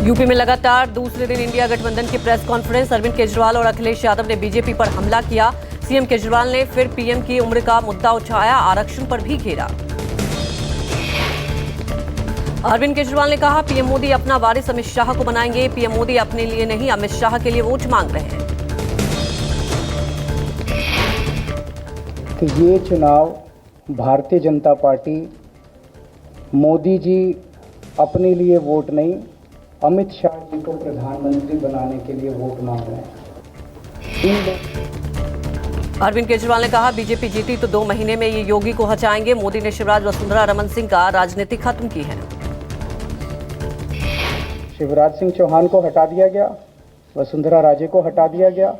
UP में लगातार दूसरे दिन इंडिया गठबंधन की प्रेस कॉन्फ्रेंस। अरविंद केजरीवाल और अखिलेश यादव ने बीजेपी पर हमला किया। सीएम केजरीवाल ने फिर पीएम की उम्र का मुद्दा उठाया, आरक्षण पर भी घेरा। अरविंद केजरीवाल ने कहा, पीएम मोदी अपना वारिस अमित शाह को बनाएंगे। पीएम मोदी अपने लिए नहीं, अमित शाह के लिए वोट मांग रहे हैं। कि ये चुनाव भारतीय जनता पार्टी मोदी जी अपने लिए वोट नहीं, अमित शाह जी को प्रधानमंत्री बनाने के लिए वोट मांग रहे हैं। अरविंद केजरीवाल ने कहा, बीजेपी जीती तो 2 महीने में ये योगी को हटाएंगे। मोदी ने शिवराज वसुंधरा रमन सिंह का राजनीति खत्म की है। शिवराज सिंह चौहान को हटा दिया गया, वसुंधरा राजे को हटा दिया गया,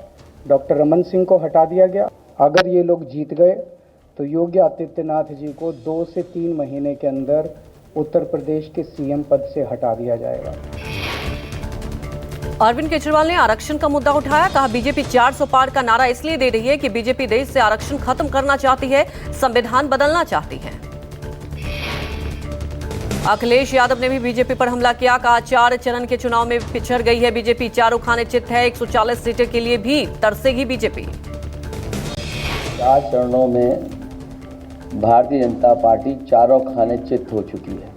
डॉक्टर रमन सिंह को हटा दिया गया। अगर ये लोग जीत गए तो योगी आदित्यनाथ जी को 2 से 3 महीने के अंदर उत्तर प्रदेश के सीएम पद से हटा दिया जाएगा। अरविंद केजरीवाल ने आरक्षण का मुद्दा उठाया। कहा, बीजेपी 400 पार का नारा इसलिए दे रही है कि बीजेपी देश से आरक्षण खत्म करना चाहती है, संविधान बदलना चाहती है। अखिलेश यादव ने भी बीजेपी पर हमला किया। कहा, 4 चरण के चुनाव में पिछड़ गई है बीजेपी, चारों खाने चित है। 140 सीटें के लिए भी तरसेगी बीजेपी। 4 चरणों में भारतीय जनता पार्टी चारों खाने चित हो चुकी है।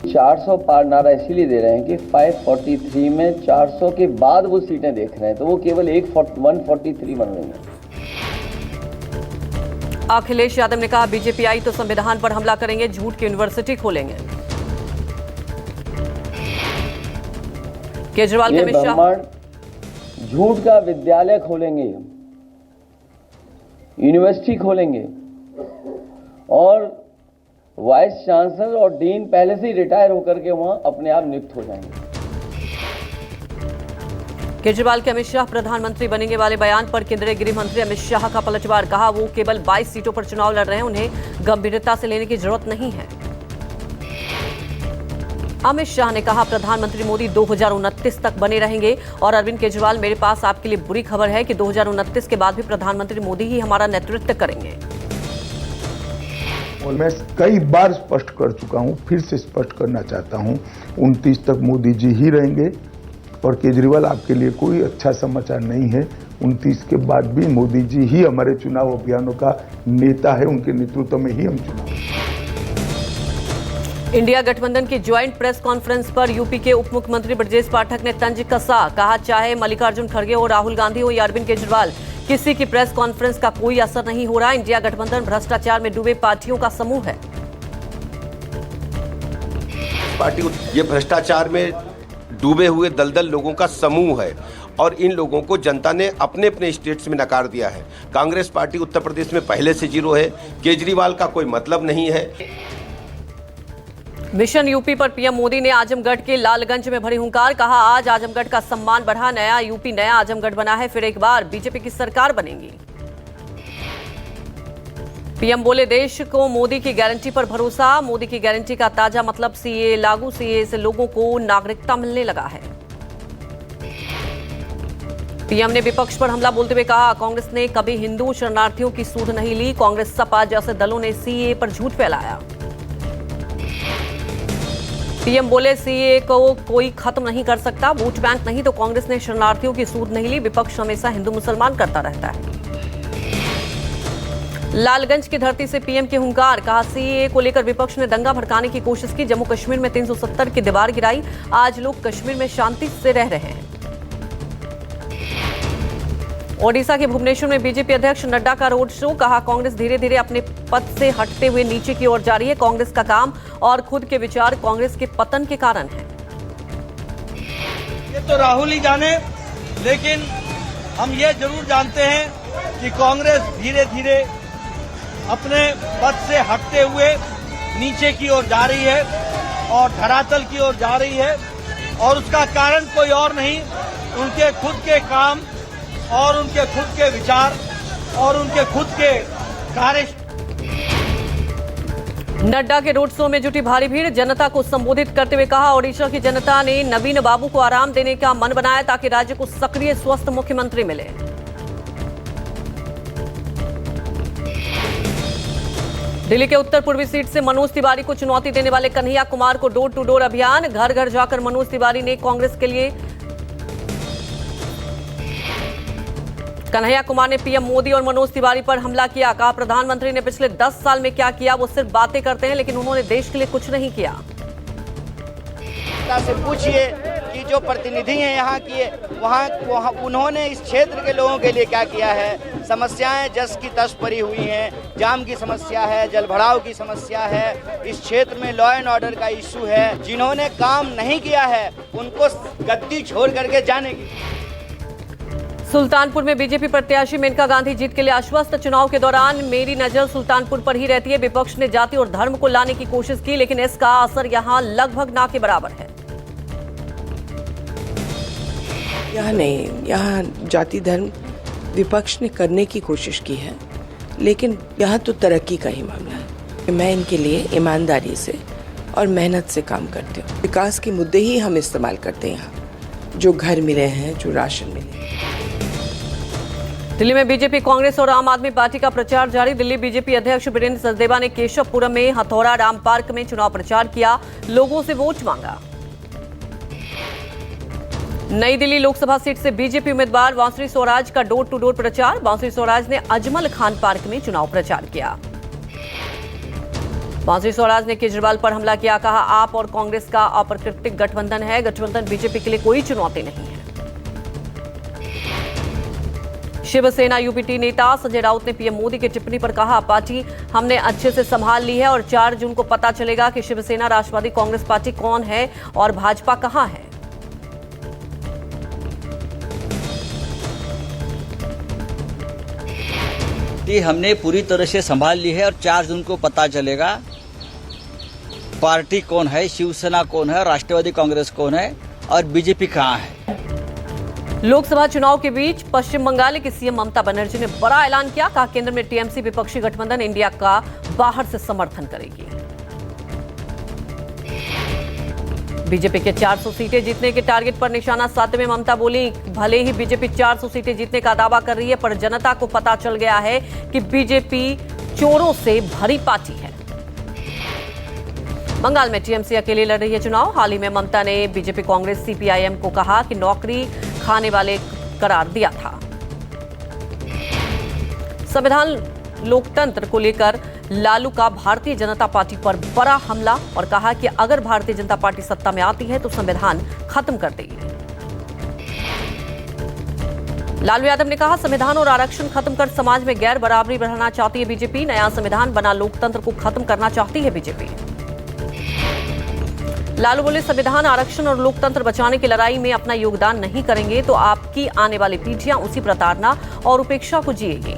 400 पार नारा इसीलिए दे रहे हैं कि 543 में 400 के बाद वो सीटें देख रहे हैं, तो वो केवल 143 बन रही हैं। अखिलेश यादव ने कहा, बीजेपी आई तो संविधान पर हमला करेंगे, झूठ की यूनिवर्सिटी खोलेंगे। केजरीवाल के अमित शाह झूठ का विद्यालय खोलेंगे, यूनिवर्सिटी खोलेंगे और वाइस चांसलर और डीन पहले से ही रिटायर होकर के वहां अपने आप नियुक्त हो जाएंगे। केजरीवाल के अमित शाह प्रधानमंत्री बनेंगे वाले बयान पर केंद्रीय गृह मंत्री अमित शाह का पलटवार। कहा, वो केवल 22 सीटों पर चुनाव लड़ रहे हैं, उन्हें गंभीरता से लेने की जरूरत नहीं है। अमित शाह ने कहा, प्रधानमंत्री मोदी 2029 तक बने रहेंगे। और अरविंद केजरीवाल, मेरे पास आपके लिए बुरी खबर है कि 2029 के बाद भी प्रधानमंत्री मोदी ही हमारा नेतृत्व करेंगे। और मैं कई बार स्पष्ट कर चुका हूं, फिर से स्पष्ट करना चाहता हूं, 29 तक मोदी जी ही रहेंगे। और केजरीवाल, आपके लिए कोई अच्छा समाचार नहीं है, 29 के बाद भी मोदी जी ही हमारे चुनाव अभियानों का नेता है, उनके नेतृत्व में ही हम चुनाव। इंडिया गठबंधन की ज्वाइंट प्रेस कॉन्फ्रेंस पर यूपी के उप मुख्यमंत्री ब्रजेश पाठक ने तंज कसा। कहा, चाहे मल्लिकार्जुन खड़गे हो, राहुल गांधी हो या अरविंद केजरीवाल, किसी की प्रेस कॉन्फ्रेंस का कोई असर नहीं हो रहा। इंडिया गठबंधन भ्रष्टाचार में डूबे पार्टियों का समूह है। पार्टी ये भ्रष्टाचार में डूबे हुए दलदल लोगों का समूह है और इन लोगों को जनता ने अपने अपने स्टेट्स में नकार दिया है। कांग्रेस पार्टी उत्तर प्रदेश में पहले से 0 है। केजरीवाल का कोई मतलब नहीं है। मिशन यूपी पर पीएम मोदी ने आजमगढ़ के लालगंज में भरी हुंकार। कहा, आज आजमगढ़ का सम्मान बढ़ा, नया यूपी नया आजमगढ़ बना है, फिर एक बार बीजेपी की सरकार बनेगी। पीएम बोले, देश को मोदी की गारंटी पर भरोसा। मोदी की गारंटी का ताजा मतलब सीए लागू, सीए से लोगों को नागरिकता मिलने लगा है। पीएम ने विपक्ष पर हमला बोलते हुए कहा, कांग्रेस ने कभी हिंदू शरणार्थियों की सूध नहीं ली। कांग्रेस सपा जैसे दलों ने सीए पर झूठ फैलाया। पीएम बोले, सीए को कोई खत्म नहीं कर सकता, वोट बैंक नहीं तो कांग्रेस ने शरणार्थियों की सूध नहीं ली। विपक्ष हमेशा हिंदू मुसलमान करता रहता है। लालगंज की धरती से पीएम के हुंकार। कहा, सीए को लेकर विपक्ष ने दंगा भड़काने की कोशिश की, जम्मू कश्मीर में 370 की दीवार गिराई। आज लोग कश्मीर में शांति से रह रहे हैं। ओडिशा के भुवनेश्वर में बीजेपी अध्यक्ष नड्डा का रोड शो। कहा, कांग्रेस धीरे धीरे अपने पद से हटते हुए नीचे की ओर जा रही है। कांग्रेस का काम और खुद के विचार कांग्रेस के पतन के कारण है। ये तो राहुल ही जाने, लेकिन हम ये जरूर जानते हैं कि कांग्रेस धीरे धीरे अपने पद से हटते हुए नीचे की ओर जा रही है और धरातल की ओर जा रही है। और उसका कारण कोई और नहीं, उनके खुद के काम और उनके खुद के विचार और उनके खुद के कार्य। नड्डा के रोड शो में जुटी भारी भीड़। जनता को संबोधित करते हुए कहा, ओडिशा की जनता ने नवीन बाबू को आराम देने का मन बनाया ताकि राज्य को सक्रिय स्वस्थ मुख्यमंत्री मिले। दिल्ली के उत्तर पूर्वी सीट से मनोज तिवारी को चुनौती देने वाले कन्हैया कुमार को डोर टू डोर अभियान, घर घर जाकर मनोज तिवारी ने कांग्रेस के लिए कन्हैया कुमार ने पीएम मोदी और मनोज तिवारी पर हमला किया। कहा प्रधानमंत्री ने पिछले 10 साल में क्या किया, वो सिर्फ बातें करते हैं लेकिन उन्होंने देश के लिए कुछ नहीं किया। से पूछिए कि जो प्रतिनिधि हैं यहाँ की, वहाँ उन्होंने इस क्षेत्र के लोगों के लिए क्या किया है। समस्याएं जस की तस पड़ी हुई हैं, जाम की समस्या है, जल भराव की समस्या है, इस क्षेत्र में लॉ एंड ऑर्डर का इशू है। जिन्होंने काम नहीं किया है उनको गद्दी छोड़ करके जाने की। सुल्तानपुर में बीजेपी प्रत्याशी मेनका गांधी जीत के लिए आश्वस्त। चुनाव के दौरान मेरी नजर सुल्तानपुर पर ही रहती है। विपक्ष ने जाति और धर्म को लाने की कोशिश की लेकिन इसका असर यहां लगभग ना के बराबर है। यहाँ नहीं, यहाँ जाति धर्म विपक्ष ने करने की कोशिश की है लेकिन यहाँ तो तरक्की का ही मामला है। मैं इनके लिए ईमानदारी से और मेहनत से काम करती हूँ। विकास के मुद्दे ही हम इस्तेमाल करते हैं यहाँ, जो घर मिले हैं, जो राशन मिले। दिल्ली में बीजेपी, कांग्रेस और आम आदमी पार्टी का प्रचार जारी। दिल्ली बीजेपी अध्यक्ष वीरेंद्र सचदेवा ने केशवपुरम में हथौड़ा राम पार्क में चुनाव प्रचार किया, लोगों से वोट मांगा। नई दिल्ली लोकसभा सीट से बीजेपी उम्मीदवार बांसुरी स्वराज का डोर टू डोर प्रचार। बांसुरी स्वराज ने अजमल खान पार्क में चुनाव प्रचार किया। बांसुरी स्वराज ने केजरीवाल पर हमला किया। कहा आप और कांग्रेस का अप्राकृतिक गठबंधन है, गठबंधन बीजेपी के लिए कोई चुनौती नहीं है। शिवसेना यूपीटी नेता संजय राउत ने पीएम मोदी की टिप्पणी पर कहा पार्टी हमने अच्छे से संभाल ली है और 4 जून को पता चलेगा कि शिवसेना राष्ट्रवादी कांग्रेस पार्टी कौन है और भाजपा कहां है। हमने पूरी तरह से संभाल ली है और 4 जून को पता चलेगा पार्टी कौन है, शिवसेना कौन है, राष्ट्रवादी कांग्रेस कौन है और बीजेपी कहां है। लोकसभा चुनाव के बीच पश्चिम बंगाल की सीएम ममता बनर्जी ने बड़ा ऐलान किया। कहा केंद्र में टीएमसी विपक्षी गठबंधन इंडिया का बाहर से समर्थन करेगी। बीजेपी के 400 सीटें जीतने के टारगेट पर निशाना साधते में ममता बोली भले ही बीजेपी 400 सीटें जीतने का दावा कर रही है पर जनता को पता चल गया है कि बीजेपी चोरों से भरी पार्टी है। बंगाल में टीएमसी अकेले लड़ रही है चुनाव। हाल ही में ममता ने बीजेपी, कांग्रेस, सीपीआईएम को कहा कि नौकरी खाने वाले करार दिया था। संविधान लोकतंत्र को लेकर लालू का भारतीय जनता पार्टी पर बड़ा हमला और कहा कि अगर भारतीय जनता पार्टी सत्ता में आती है तो संविधान खत्म कर देगी। लालू यादव ने कहा संविधान और आरक्षण खत्म कर समाज में गैर बराबरी बढ़ाना चाहती है बीजेपी। नया संविधान बना लोकतंत्र को खत्म करना चाहती है बीजेपी। लालू बोले संविधान, आरक्षण और लोकतंत्र बचाने की लड़ाई में अपना योगदान नहीं करेंगे तो आपकी आने वाली पीढ़ियां उसी प्रताड़ना और उपेक्षा को जिएगी।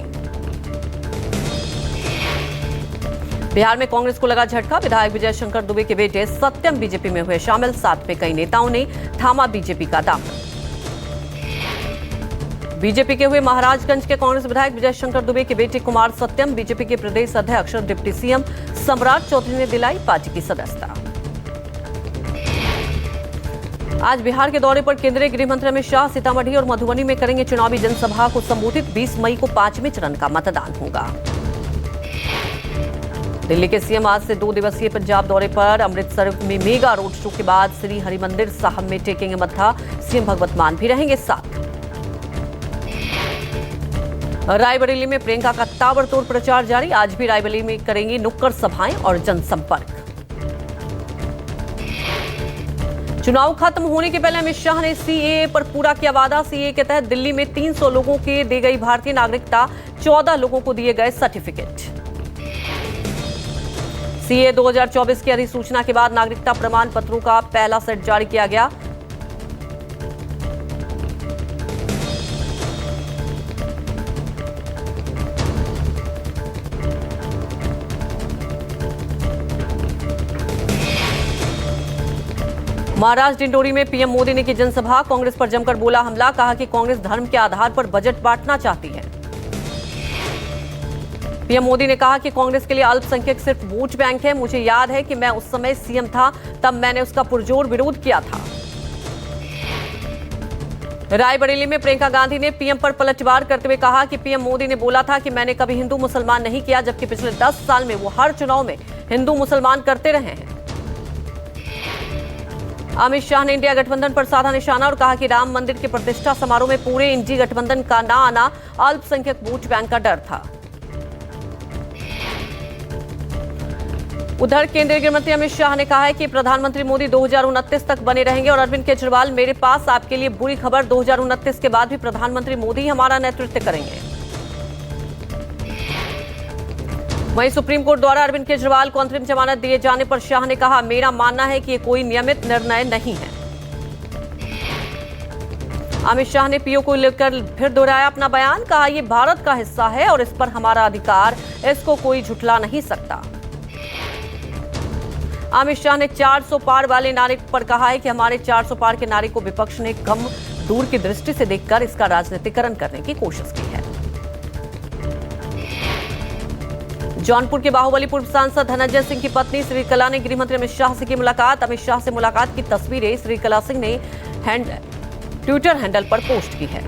बिहार में कांग्रेस को लगा झटका। विधायक विजय शंकर दुबे के बेटे सत्यम बीजेपी में हुए शामिल। साथ में कई नेताओं ने थामा बीजेपी का दामन। बीजेपी के हुए महाराजगंज के कांग्रेस विधायक विजय शंकर दुबे के बेटे कुमार सत्यम बीजेपी के प्रदेश अध्यक्ष डिप्टी सीएम सम्राट चौधरी ने दिलाई पार्टी की सदस्यता। आज बिहार के दौरे पर केंद्रीय गृह मंत्री अमित शाह सीतामढ़ी और मधुबनी में करेंगे चुनावी जनसभा को संबोधित। 20 मई को 5वें चरण का मतदान होगा। दिल्ली के सीएम आज से 2 दिवसीय पंजाब दौरे पर। अमृतसर में मेगा रोड शो के बाद श्री हरिमंदिर साहब में टेकेंगे मत्था। सीएम भगवत मान भी रहेंगे साथ। रायबरेली में प्रियंका का ताबड़तोड़ प्रचार जारी। आज भी रायबरेली में करेंगी नुक्कड़ सभाएं और जनसंपर्क। चुनाव खत्म होने के पहले अमित शाह ने सीएए पर पूरा किया वादा। सीएए के तहत दिल्ली में 300 लोगों के दी गई भारतीय नागरिकता, 14 लोगों को दिए गए सर्टिफिकेट। सीएए 2024 की अधिसूचना के बाद नागरिकता प्रमाण पत्रों का पहला सेट जारी किया गया। महाराष्ट्र डिंडोरी में पीएम मोदी ने की जनसभा। कांग्रेस पर जमकर बोला हमला। कहा कि कांग्रेस धर्म के आधार पर बजट बांटना चाहती है। पीएम मोदी ने कहा कि कांग्रेस के लिए अल्पसंख्यक सिर्फ वोट बैंक है। मुझे याद है कि मैं उस समय सीएम था, तब मैंने उसका पुरजोर विरोध किया था। रायबरेली में प्रियंका गांधी ने पीएम पर पलटवार करते हुए कहा कि पीएम मोदी ने बोला था कि मैंने कभी हिंदू मुसलमान नहीं किया, जबकि पिछले 10 साल में वो हर चुनाव में हिंदू मुसलमान करते रहे हैं। अमित शाह ने इंडिया गठबंधन पर साधा निशाना और कहा कि राम मंदिर के प्रतिष्ठा समारोह में पूरे इंडी गठबंधन का न आना अल्पसंख्यक वोट बैंक का डर था। उधर केंद्रीय गृह मंत्री अमित शाह ने कहा है कि प्रधानमंत्री मोदी 2029 तक बने रहेंगे और अरविंद केजरीवाल, मेरे पास आपके लिए बुरी खबर, 2029 के बाद भी प्रधानमंत्री मोदी हमारा नेतृत्व करेंगे। वहीं सुप्रीम कोर्ट द्वारा अरविंद केजरीवाल को अंतरिम जमानत दिए जाने पर शाह ने कहा, मेरा मानना है कि ये कोई नियमित निर्णय नहीं है। अमित शाह ने पीओ को लेकर फिर दोहराया अपना बयान, कहा यह भारत का हिस्सा है और इस पर हमारा अधिकार, इसको कोई झुठला नहीं सकता। अमित शाह ने 400 पार वाले नारे पर कहा है कि हमारे 400 पार के नारे को विपक्ष ने कम दूर की दृष्टि से देखकर इसका राजनीतिकरण करने की कोशिश की है। जौनपुर के बाहुबली पूर्व सांसद धनंजय सिंह की पत्नी श्रीकला ने गृह मंत्री अमित शाह से की मुलाकात। अमित शाह से मुलाकात की तस्वीरें श्रीकला सिंह ने ट्विटर हैंडल पर पोस्ट की है।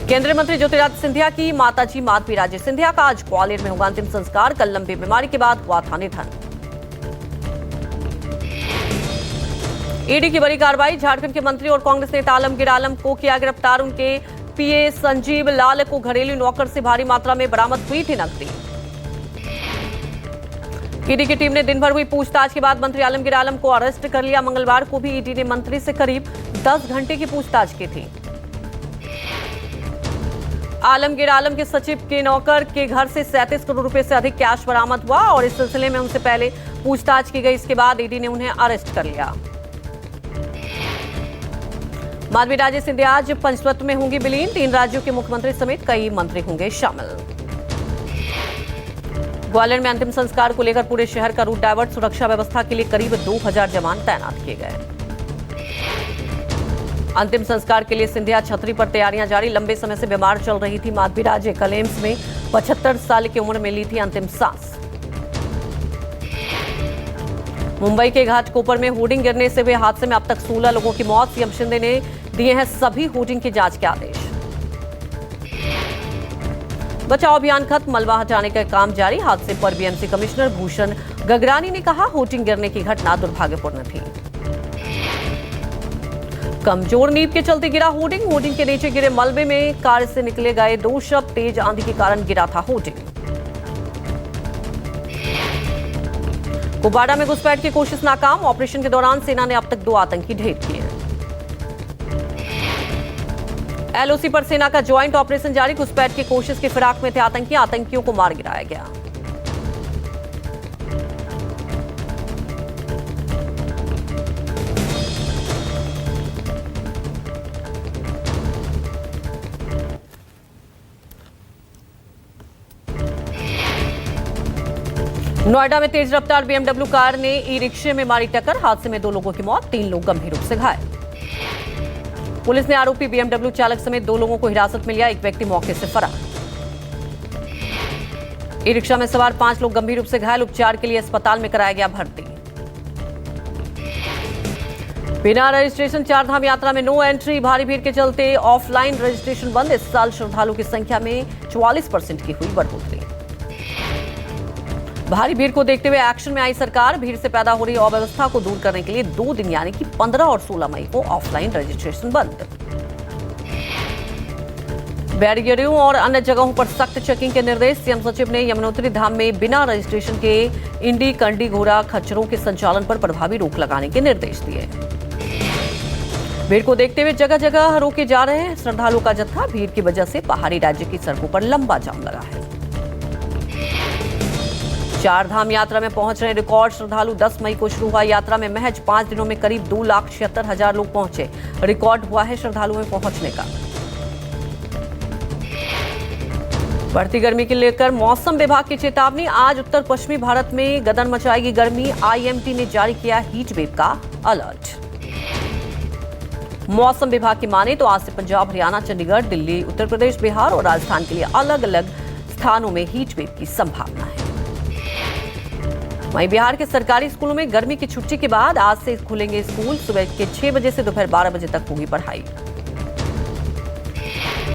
केंद्रीय मंत्री ज्योतिरादित्य सिंधिया की माताजी माधवी राजे सिंधिया का आज ग्वालियर में होगा अंतिम संस्कार। कल लंबी बीमारी के बाद हुआ था निधन। ईडी की बड़ी कार्रवाई, झारखंड के मंत्री और कांग्रेस नेता आलमगीर आलम को किया गिरफ्तार। उनके पीए संजीव लाल को घरेलू नौकर से भारी मात्रा में बरामद हुई थी नकदी। ईडी की टीम ने दिन भर हुई पूछताछ के बाद मंत्री आलमगीर आलम को अरेस्ट कर लिया। मंगलवार को भी ईडी ने मंत्री से करीब 10 घंटे की पूछताछ की थी। आलमगीर आलम के सचिव के नौकर के घर से 37 करोड़ रुपए से अधिक कैश बरामद हुआ और इस सिलसिले में उनसे पहले पूछताछ की गई। इसके बाद ईडी ने उन्हें अरेस्ट कर लिया। माधवी राजे सिंधिया आज पंचतत्व में होंगी विलीन। 3 राज्यों के मुख्यमंत्री समेत कई मंत्री होंगे शामिल। ग्वालियर में अंतिम संस्कार को लेकर पूरे शहर का रूट डायवर्ट, सुरक्षा व्यवस्था के लिए करीब 2000 जवान तैनात किए गए। अंतिम संस्कार के लिए सिंधिया छतरी पर तैयारियां जारी। लंबे समय से बीमार चल रही थी माधवी राजे, कल एम्स में 75 साल की उम्र में ली थी अंतिम सांस। मुंबई के घाटकोपर में होर्डिंग गिरने से हुए हादसे में अब तक 16 लोगों की मौत। सीएम शिंदे ने दिए हैं सभी होर्डिंग की जांच के आदेश। बचाव अभियान खत्म, मलबा हटाने का काम जारी। हादसे पर बीएमसी कमिश्नर भूषण गगरानी ने कहा, होर्डिंग गिरने की घटना दुर्भाग्यपूर्ण थी। कमजोर नींव के चलते गिरा होर्डिंग। होर्डिंग के नीचे गिरे मलबे में कार से निकले गए 2 शव। तेज आंधी के कारण गिरा था होर्डिंग। कुपवाड़ा में घुसपैठ की कोशिश नाकाम। ऑपरेशन के दौरान सेना ने अब तक 2 आतंकी ढेर किए। एलओसी पर सेना का ज्वाइंट ऑपरेशन जारी। घुसपैठ की कोशिश की फिराक में थे आतंकी। आतंकियों को मार गिराया गया। नोएडा में तेज रफ्तार बीएमडब्ल्यू कार ने ई रिक्शे में मारी टक्कर। हादसे में 2 लोगों की मौत, 3 लोग गंभीर रूप से घायल। पुलिस ने आरोपी बीएमडब्ल्यू चालक समेत 2 लोगों को हिरासत में लिया। एक व्यक्ति मौके से फरार। ई रिक्शा में सवार 5 लोग गंभीर रूप से घायल। उपचार के लिए अस्पताल में कराया गया भर्ती। बिना रजिस्ट्रेशन 4 धाम यात्रा में नो एंट्री। भारी भीड़ के चलते ऑफलाइन रजिस्ट्रेशन बंद। इस साल श्रद्धालुओं की संख्या में 44% की हुई बढ़ोतरी। भारी भीड़ को देखते हुए एक्शन में आई सरकार। भीड़ से पैदा हो रही अव्यवस्था को दूर करने के लिए 2 दिन यानी कि 15 और 16 मई को ऑफलाइन रजिस्ट्रेशन बंद। बैरियरों और अन्य जगहों पर सख्त चेकिंग के निर्देश। सीएम सचिव ने यमुनोत्री धाम में बिना रजिस्ट्रेशन के इंडी, कंडी, घोड़ा, खच्चरों के संचालन पर प्रभावी रोक लगाने के निर्देश दिए। भीड़ को देखते हुए जगह जगह रोके जा रहे हैं श्रद्धालुओं का जत्था। भीड़ की वजह से पहाड़ी राज्य की सड़कों पर लंबा जाम लगा है। 4 धाम यात्रा में पहुंच रहे रिकॉर्ड श्रद्धालु। 10 मई को शुरू हुआ यात्रा में महज 5 दिनों में करीब 2,76,000 लोग पहुंचे। रिकॉर्ड हुआ है श्रद्धालुओं में पहुंचने का। बढ़ती गर्मी के लेकर मौसम विभाग की चेतावनी। आज उत्तर पश्चिमी भारत में गदन मचाएगी गर्मी। आईएमडी ने जारी किया हीट वेव का अलर्ट। मौसम विभाग की माने तो आज से पंजाब, हरियाणा, चंडीगढ़, दिल्ली, उत्तर प्रदेश, बिहार और राजस्थान के लिए अलग अलग स्थानों में हीट वेव की संभावना है। वहीं बिहार के सरकारी स्कूलों में गर्मी की छुट्टी के बाद आज से खुलेंगे स्कूल। सुबह के 6 बजे से दोपहर 12 बजे तक होगी पढ़ाई।